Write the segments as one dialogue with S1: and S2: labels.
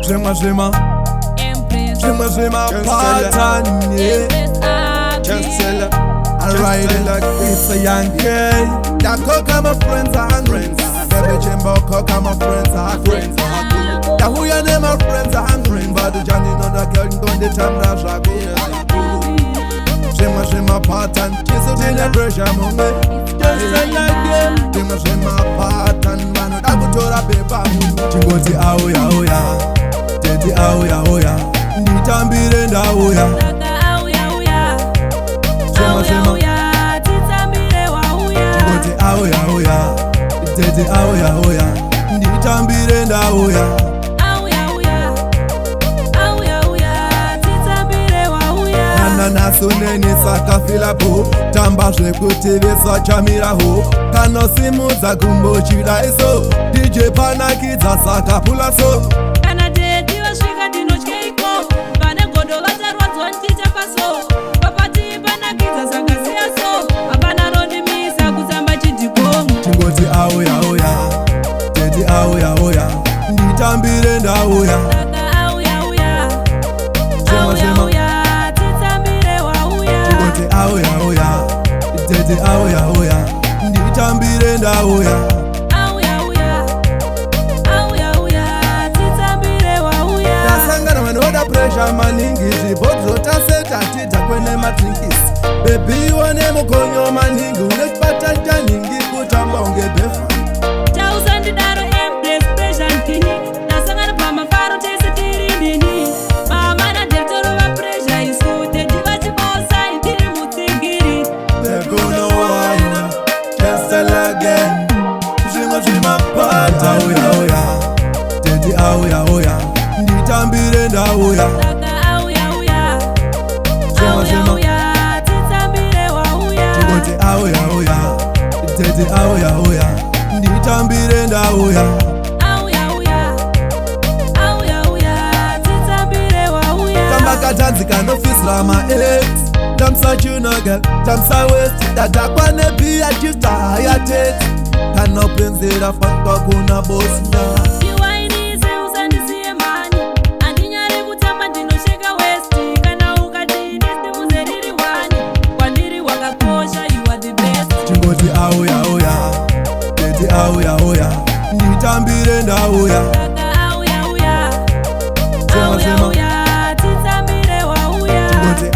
S1: Zima
S2: Empress,
S1: pattern, yeah.
S2: Empress,
S1: Alright, it's a young kid. That coca my friends are hungry. Baby Jimbo coca my friends are hungry. That who your name my friends are hungry. But the Johnny no the girl going the time that shago. Zima pattern, kiss it in the pressure moment. Just like game. Zima pattern, man. I go to the paper. Chingoti aoya, tete aoya. Nitambire nda aoya. Tete aoya, nditambire ndauya. Naso nene sakafilapo, tamba zvekuti vesachamiraho. Kana simudza kumbochira iso, DJ panakidza sakapula so.
S2: Kana tete wasvika ndinotyaiko, pane godo vatarwadzwa ndicha paso. Papati panakidza sakasiya so, hapana nondimisa kutsamba chidhikomo.
S1: Chingoti aoya, tete aoya, nditambire ndauya. Aoya, tete aoya, nditambire ndauya. Tasangana vanoda pressure maningi, zvibhodhlo taseta tidza kwene madrinkis. Baby one mukonyo maningi, unechipata chaningi kutamba unge befa.
S2: Tausandidaro Empress pressure nkini, tasangana pamafaro tese tiri ndini. Mama na deltoro va pressure isu, teji vachibosa itiri mutsigiri.
S1: They're gonna whine, just tell again. Zima pata aoya, tete aoya, nditambire ndauya. Aoya, tete aoya, nditambire ndauya. Katanzika no fisla my ex. Damsa chuno girl, damsa west. Dada kwane pia chifta higher tate. Kano penzira fakwa kuna boss na. Chingoti aoya, tete aoya, nditambire ndauya. Chingoti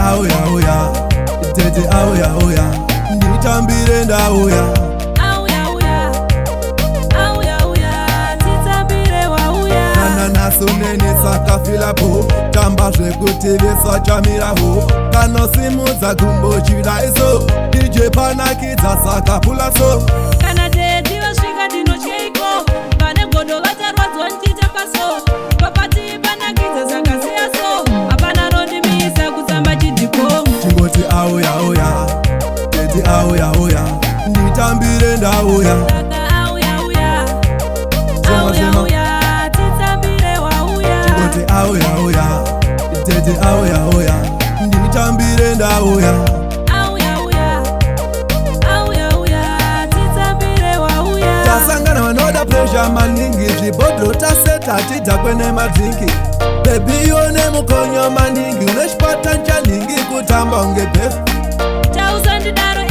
S1: aoya, tete aoya, nditambire ndauya. Naso nene sakafilapo, tamba zvekuti vesachamiraho. Kana simudza kumbochira iso, DJ panakidza sakapula so.
S2: Kana tete vasvika ndinotyaiko, pane godo vatarwadzwa ndicha paso. Papati panakidza sakasiya so, hapana nondimisa kutsamba chidhikomo.
S1: Chingoti aoya, tete aoya, nditambire ndauya. Aoya, tete aoya, nditambire ndauya. Tasangana vanoda pressure maningi, zvibhodhlo taseta tidza kwene madrinki. Baby one mukonyo maningi, unechipata chaningi kutamba unge befa.
S2: Tausandidaro